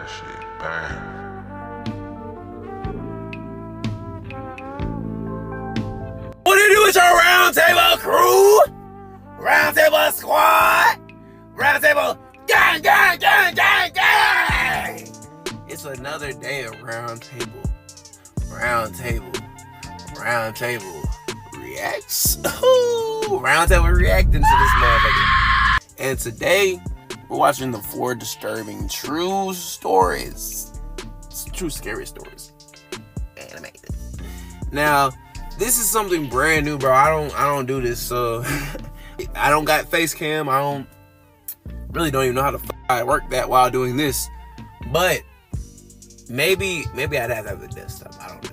that shit bang. What do you do with your round table crew? Round table squad? Round table gang, gang, gang, gang, gang! It's another day of round table. Round table reacts. Ooh, round table reacting to this motherfucker. And today, we're watching the 4 disturbing true stories. True scary stories. Animated. Now, this is something brand new, bro. I don't do this, so I don't got face cam. I don't even know how to work that while doing this. But maybe I'd have to have a desktop. I don't know.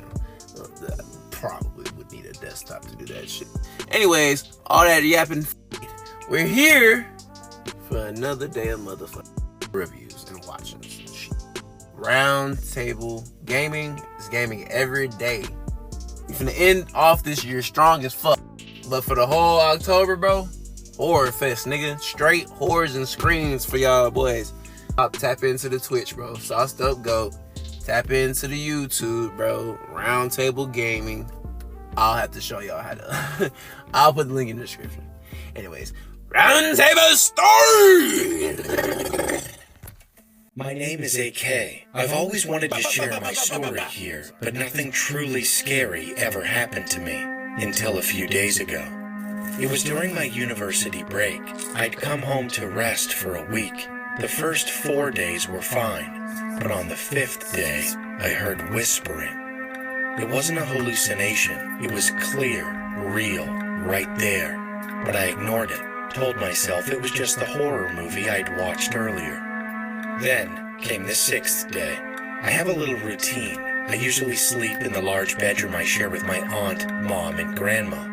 Probably would need a desktop to do that shit. Anyways, all that yapping. We're here for another day of motherfucking reviews and watching some shit. Round table gaming is gaming every day. You're finna end off this year strong as fuck. But for the whole October, bro, horror fest, nigga. Straight horrors and screams for y'all boys. I'll tap into the Twitch, bro. Sauced Up Goat. Tap into the YouTube, bro. Round table gaming. I'll have to show y'all how to. I'll put the link in the description. Anyways, round table story. My name is AK. I've always wanted to share my story here, but nothing truly scary ever happened to me until a few days ago. It was during my university break. I'd come home to rest for a week. The first 4 days were fine, but on the 5th day, I heard whispering. It wasn't a hallucination. It was clear, real, right there. But I ignored it, told myself it was just the horror movie I'd watched earlier. Then came the 6th day. I have a little routine. I usually sleep in the large bedroom I share with my aunt, mom, and grandma.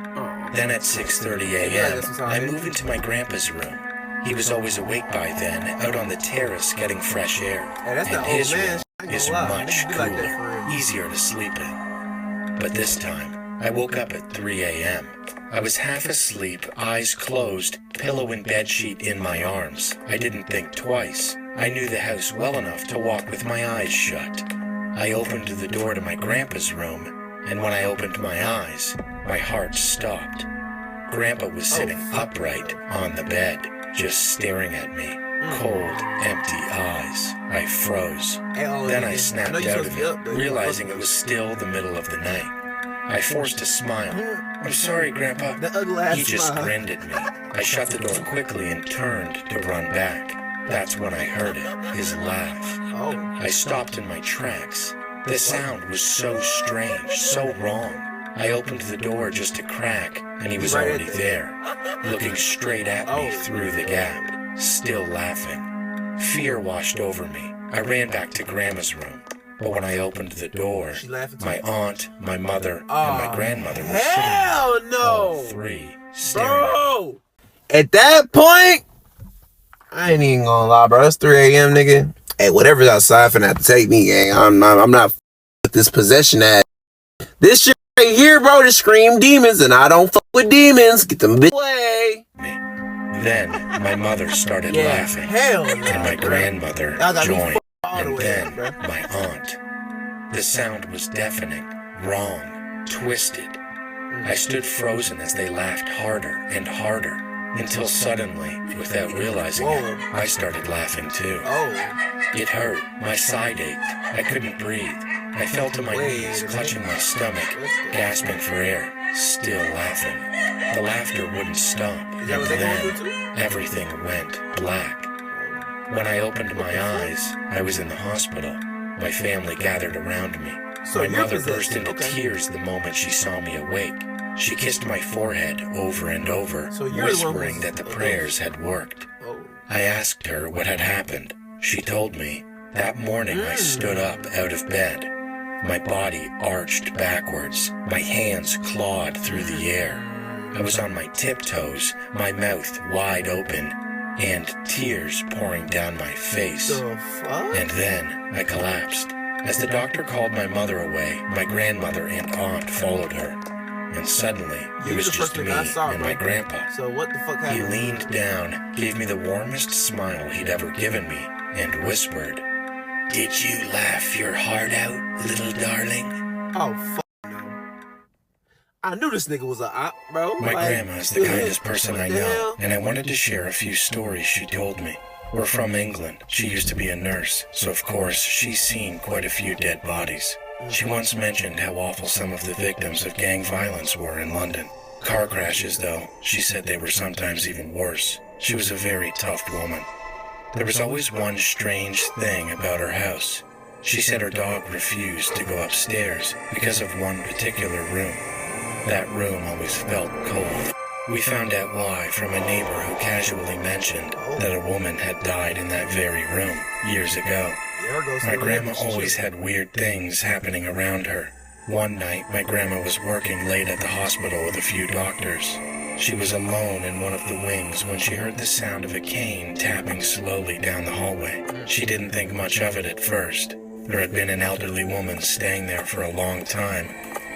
Then at 6:30 a.m., I move into my grandpa's room. He was always awake by then, out on the terrace getting fresh air. And his room is much cooler, easier to sleep in. But this time, I woke up at 3 a.m. I was half asleep, eyes closed, pillow and bedsheet in my arms. I didn't think twice. I knew the house well enough to walk with my eyes shut. I opened the door to my grandpa's room, and when I opened my eyes, my heart stopped. Grandpa was sitting upright on the bed, just staring at me. Cold, empty eyes. I froze. Then I snapped out of it, realizing it was still the middle of the night. I forced a smile. "I'm sorry, Grandpa." He just grinned at me. I shut the door quickly and turned to run back. That's when I heard it, his laugh. I stopped in my tracks. The sound was so strange, so wrong. I opened the door just a crack, and he was already there, looking straight at me through the gap, still laughing. Fear washed over me. I ran back to Grandma's room. But when I opened the door, my aunt, my mother, and my grandmother were sitting there, all three, staring. At that point, I ain't even gonna lie, bro. It's 3 a.m., nigga. Hey, whatever's outside finna have to take me, gang. I'm not with this possession ass. This shit right here, bro, to scream demons, and I don't fuck with demons. Get them bitch away. Then my mother started laughing, and my grandmother joined, and then my aunt. The sound was deafening, wrong, twisted. I stood frozen as they laughed harder and harder, until suddenly, without realizing it, I started laughing too. It hurt, my side ached, I couldn't breathe. I fell to my knees, clutching my stomach, gasping for air, still laughing. The laughter wouldn't stop, and then everything went black. When I opened my eyes, I was in the hospital. My family gathered around me. My mother burst into tears the moment she saw me awake. She kissed my forehead over and over, whispering that the prayers had worked. I asked her what had happened. She told me. That morning I stood up out of bed. My body arched backwards, my hands clawed through the air. I was on my tiptoes, my mouth wide open, and tears pouring down my face. And then I collapsed. As the doctor called my mother away, my grandmother and aunt followed her. And suddenly, it was just me and my grandpa. So what the fuck happened? He leaned down, gave me the warmest smile he'd ever given me, and whispered, Did you laugh your heart out, little darling? Oh, fuck no. I knew this nigga was a op, bro. My grandma is the kindest person I know, and I wanted to share a few stories she told me. We're from England. She used to be a nurse, so of course she's seen quite a few dead bodies. She once mentioned how awful some of the victims of gang violence were in London. Car crashes, though, she said they were sometimes even worse. She was a very tough woman. There was always one strange thing about her house. She said her dog refused to go upstairs because of one particular room. That room always felt cold. We found out why from a neighbor who casually mentioned that a woman had died in that very room years ago. My grandma always had weird things happening around her. One night, my grandma was working late at the hospital with a few doctors. She was alone in one of the wings when she heard the sound of a cane tapping slowly down the hallway. She didn't think much of it at first. There had been an elderly woman staying there for a long time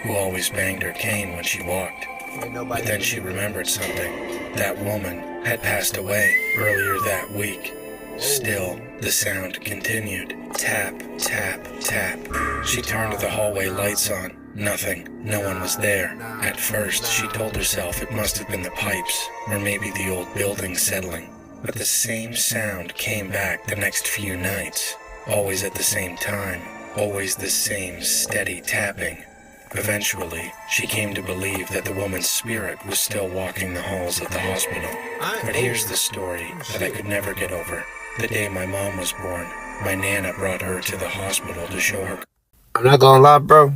who always banged her cane when she walked. But then she remembered something. That woman had passed away earlier that week. Still, the sound continued. Tap, tap, tap. She turned the hallway lights on. Nothing. No one was there. At first, she told herself it must have been the pipes, or maybe the old building settling. But the same sound came back the next few nights. Always at the same time. Always the same steady tapping. Eventually, she came to believe that the woman's spirit was still walking the halls of the hospital. But here's the story that I could never get over. The day my mom was born, my Nana brought her to the hospital to show her. I'm not gonna lie, bro.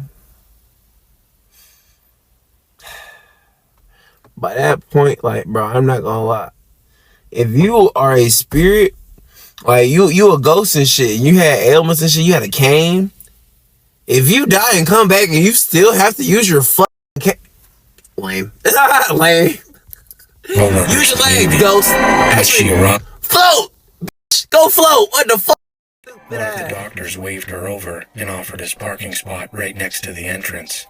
By that point, like, bro, I'm not gonna lie. If you are a spirit, like, you a ghost and shit, and you had ailments and shit, you had a cane. If you die and come back and you still have to use your fucking cane. Lame. Lame. Use your legs, ghost. Actually, float! Go float! What the fuck? One of the doctors waved her over and offered us parking spot right next to the entrance.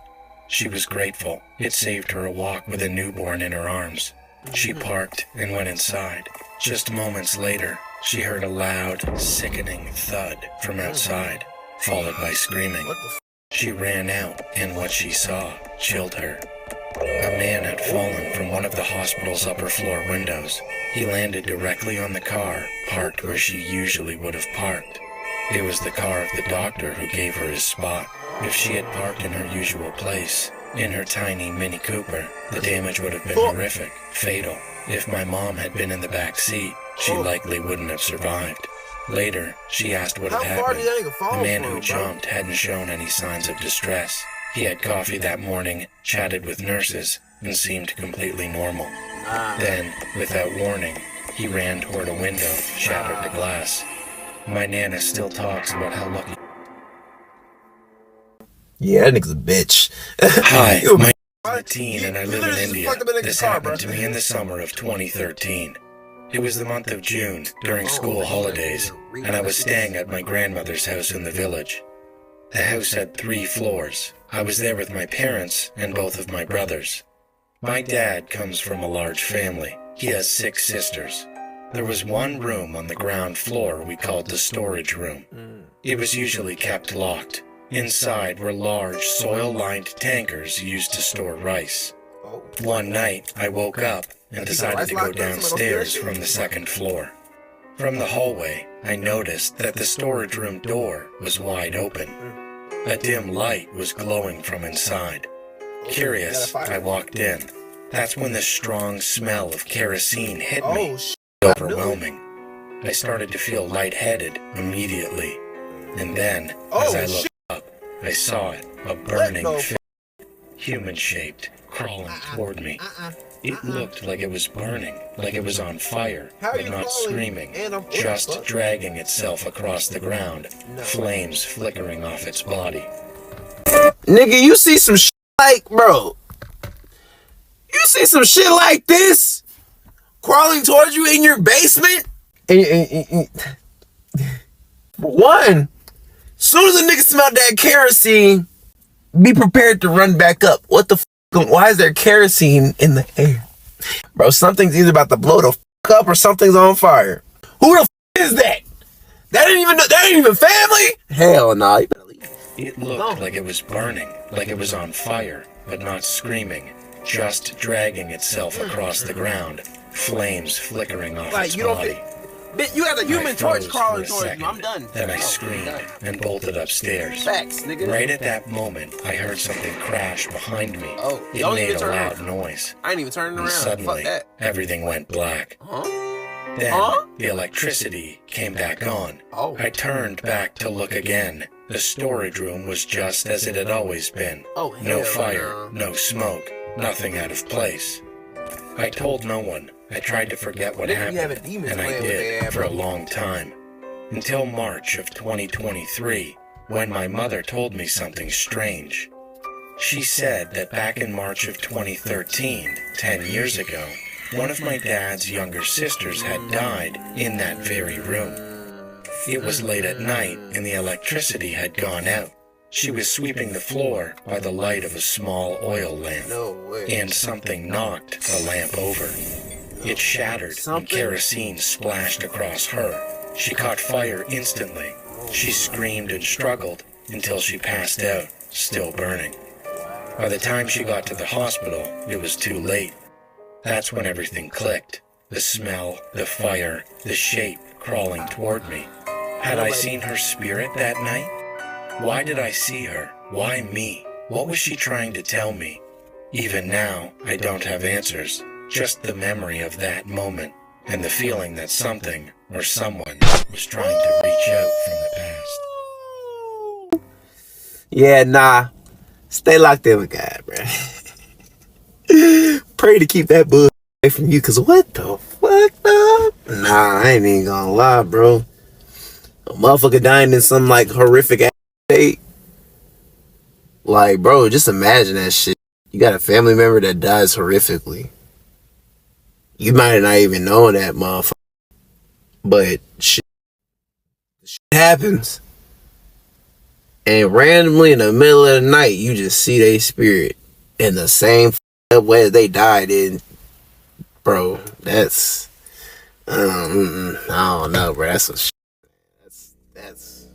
She was grateful. It saved her a walk with a newborn in her arms. She parked and went inside. Just moments later, she heard a loud, sickening thud from outside, followed by screaming. She ran out, and what she saw chilled her. A man had fallen from one of the hospital's upper floor windows. He landed directly on the car, parked where she usually would have parked. It was the car of the doctor who gave her his spot. If she had parked in her usual place, in her tiny Mini Cooper, the damage would have been horrific, fatal. If my mom had been in the back seat, she likely wouldn't have survived. Later, she asked what had happened. The man who jumped hadn't shown any signs of distress. He had coffee that morning, chatted with nurses, and seemed completely normal. Then, without warning, he ran toward a window, shattered the glass. My Nana still talks about how lucky. Yeah, that nigga's a bitch. Hi, my name's Mateen and I live in India. This happened to me in the summer of 2013. It was the month of June, during school holidays, and I was staying at my grandmother's house in the village. The house had 3 floors. I was there with my parents and both of my brothers. My dad comes from a large family. He has 6 sisters. There was one room on the ground floor we called the storage room. It was usually kept locked. Inside were large soil-lined tankers used to store rice. One night, I woke up and decided to go downstairs from the 2nd floor. From the hallway, I noticed that the storage room door was wide open. A dim light was glowing from inside. Curious, I walked in. That's when the strong smell of kerosene hit me. Overwhelming. I started to feel lightheaded immediately. And then, as I looked up, I saw it, a burning figure, human-shaped, crawling toward me. It looked like it was burning, like it was on fire, but not screaming, just dragging itself across the ground, flames flickering off its body. Nigga, you see some shit like, bro. You see some shit like this crawling towards you in your basement? One, soon as a nigga smell that kerosene, be prepared to run back up. What the f***? Why is there kerosene in the air? Bro, something's either about to blow the f*** up or something's on fire. Who the f*** is that? That ain't even family? Hell nah, you better leave. It looked like it was burning, like it was on fire, but not screaming, just dragging itself across the ground, flames flickering off its body. Bitch, you got a human torch crawling towards you. I'm done. Then I screamed and bolted upstairs. Facts, nigga. Right at that moment, I heard something crash behind me. Oh, it made a loud noise. I ain't even turning around. Suddenly, everything went black. Then, the electricity came back on. I turned back to look again. The storage room was just as it had always been. No fire, no smoke, nothing out of place. I told no one. I tried to forget what happened, and I did for a long time. Until March of 2023, when my mother told me something strange. She said that back in March of 2013, 10 years ago, one of my dad's younger sisters had died in that very room. It was late at night and the electricity had gone out. She was sweeping the floor by the light of a small oil lamp, and something knocked the lamp over. It shattered and kerosene splashed across her. She caught fire instantly. She screamed and struggled until she passed out, still burning. By the time she got to the hospital, it was too late. That's when everything clicked. The smell, the fire, the shape crawling toward me. Had I seen her spirit that night? Why did I see her? Why me? What was she trying to tell me? Even now, I don't have answers. Just the memory of that moment and the feeling that something or someone was trying to reach out from the past. Yeah, nah. Stay locked in with God, bro. Pray to keep that bug away from you, cause what the fuck, though? Nah, I ain't even gonna lie, bro. A motherfucker dying in some like horrific ass state. Like, bro, just imagine that shit. You got a family member that dies horrifically. You might not even know that motherfucker. But shit happens. And randomly in the middle of the night, you just see their spirit in the same way they died in. Bro, that's... I don't know, bro. That's some shit.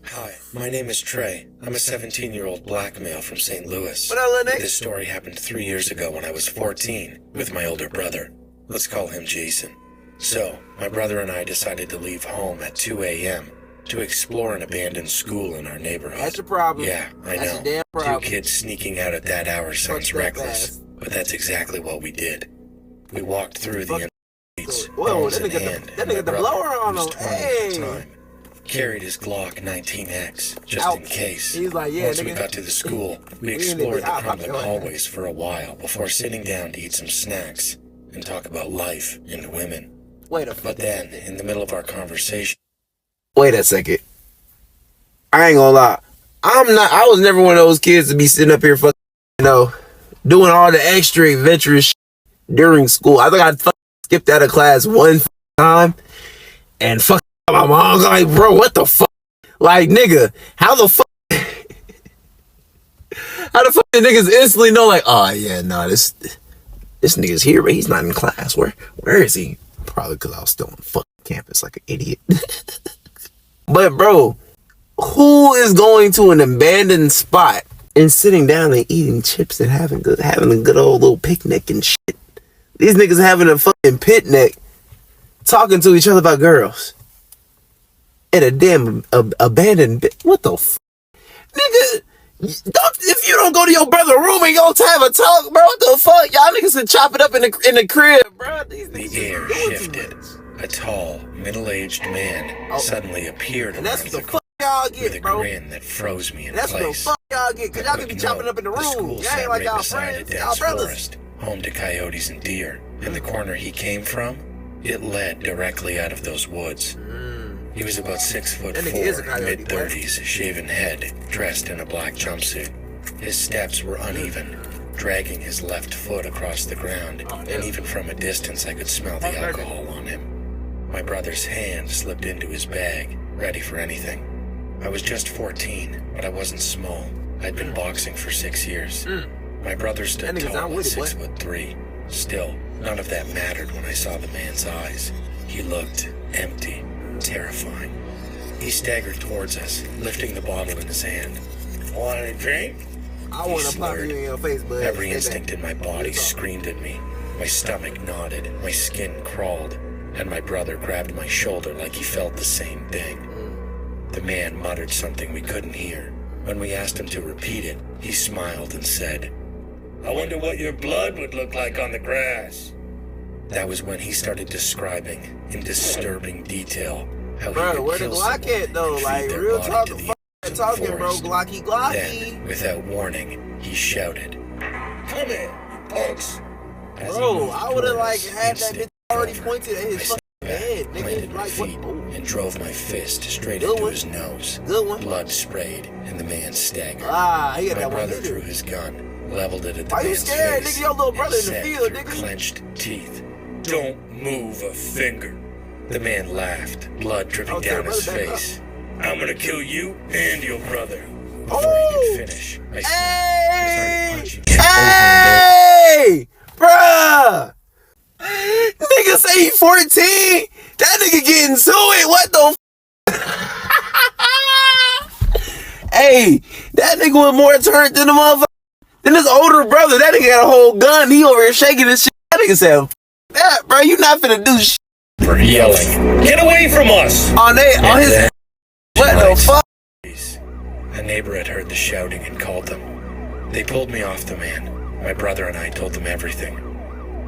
Hi, my name is Trey. I'm a 17-year-old black male from St. Louis. What up, little nigga? This story happened 3 years ago when I was 14 with my older brother. Let's call him Jason. So, my brother and I decided to leave home at 2 a.m. to explore an abandoned school in our neighborhood. That's a problem. Yeah, I know. A damn problem. 2 kids sneaking out at that hour sounds reckless, but that's exactly what we did. We walked through the streets, phones in hand, and my brother, who was 20 at the time, carried his Glock 19X, just in case. He's like, yeah, once we got to the school, we explored the crumbling hallways for a while before sitting down to eat some snacks and talk about life and women. But then, in the middle of our conversation... Wait a second. I ain't gonna lie. I was never one of those kids to be sitting up here fucking, doing all the extra adventurous shit during school. I think I fucking skipped out of class one time and fucking my mom like, bro, what the fuck? Like, nigga, how the fuck the niggas instantly know, like, oh yeah, no, this nigga's here, but he's not in class. Where is he? Probably because I was still on the fucking campus like an idiot. But bro, who is going to an abandoned spot and sitting down and eating chips and having a good old little picnic and shit? These niggas having a fucking picnic, talking to each other about girls. In a damn abandoned what the fuck? Nigga, if you don't go to your brother's room and go have a talk, bro, what the fuck? Y'all niggas can chop it up in the crib, bro. The air shifted. A tall, middle-aged man suddenly appeared around the corner with a grin that froze me in place. That's what the fuck y'all get, because y'all can be chopping up in the room. The school sat like right y'all beside a friends, dense y'all brothers. forest, home to coyotes and deer, and the corner he came from, it led directly out of those woods. He was about 6'4", mid-30s, shaven head, dressed in a black jumpsuit. His steps were uneven, dragging his left foot across the ground, and even from a distance I could smell the alcohol on him. My brother's hand slipped into his bag, ready for anything. I was just 14, but I wasn't small. I'd been boxing for 6 years. My brother stood tall at 6'3". Still, none of that mattered when I saw the man's eyes. He looked empty, terrifying. He staggered towards us, lifting the bottle in his hand. Want a drink? I want to pop you in your face, but every instinct in my body screamed at me. My stomach nodded, my skin crawled, and my brother grabbed my shoulder like he felt the same thing. The man muttered something we couldn't hear. When we asked him to repeat it, he smiled and said, I wonder what your blood would look like on the grass. That was when he started describing, in disturbing detail, how he would where the kill Glock someone at, though? and Like, feed their real body talk, to the talking, bro. forest. Glocky. Then, without warning, he shouted, Come in, you punks. As he Bro, moved I would have, like, towards us, had that instant bitch already cover. pointed at his I fucking head, planted nigga. my Like, feet what? and drove my fist straight Good into one. his nose. Good one. Blood sprayed, and the man staggered. He got My that one brother hitter. drew his gun, leveled it at the Why you man's scared, face, nigga? Your little brother and in the said field, through nigga. clenched teeth, Don't move a finger. The man laughed, blood dripping Okay, down his brother, back face. I'm gonna kill you and your brother. Before he could finish, I started punching him Hey! Bruh! Nigga say he 14? That nigga getting to it. What the Hey, that nigga was more turned than the motherfucker. Than his older brother. That nigga got a whole gun. He over here shaking his shit. That nigga said, that, bro, you not finna do shit. for yelling, Get away from us! On his... What the fuck? A neighbor had heard the shouting and called them. They pulled me off the man. My brother and I told them everything.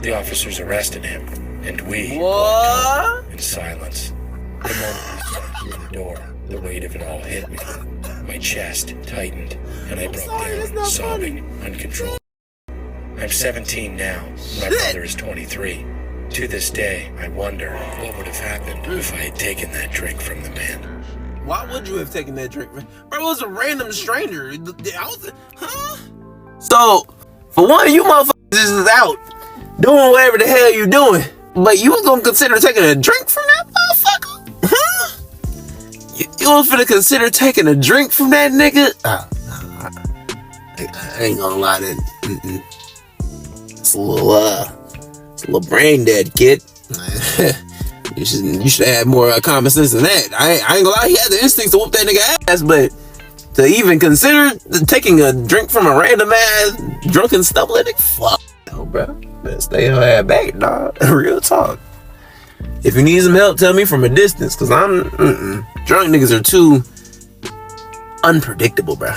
The officers arrested him, and we walked home in silence. The moment we stepped through the door, the weight of it all hit me. My chest tightened, and I broke down, sobbing, uncontrolled. I'm 17 now. My brother is 23. To this day, I wonder what would have happened if I had taken that drink from the man. Why would you have taken that drink? Bro, it was a random stranger. Huh? So, for one, you motherfuckers is out doing whatever the hell you doing. But you was gonna consider taking a drink from that motherfucker? Huh? You was finna consider taking a drink from that nigga? I ain't gonna lie to it. It's a little brain dead, kid. You should have had more common sense than that. I ain't gonna lie, he had the instincts to whoop that nigga ass, but to even consider taking a drink from a random ass drunken stumbling nigga, fuck no, bro. Better stay your ass back, dog. Real talk. If you need some help, tell me from a distance, cause I'm drunk niggas are too unpredictable, bro.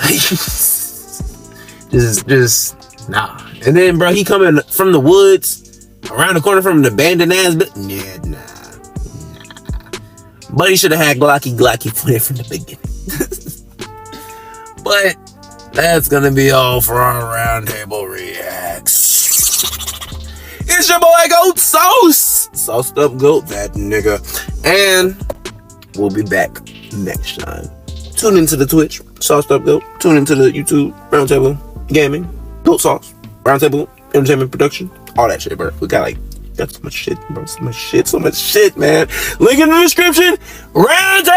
just nah. And then, bro, he coming from the woods, around the corner from an abandoned ass, but yeah, nah. Buddy should have had Glocky pointed from the beginning. But that's gonna be all for our roundtable reacts. It's your boy Goat Sauce, sauced up goat, that nigga, and we'll be back next time. Tune into the Twitch, sauced up goat. Tune into the YouTube, Roundtable Gaming, Goat Sauce, Roundtable Entertainment Production, all that shit, bro. We got so much shit, bro. So much shit, man. Link in the description. Roundtable!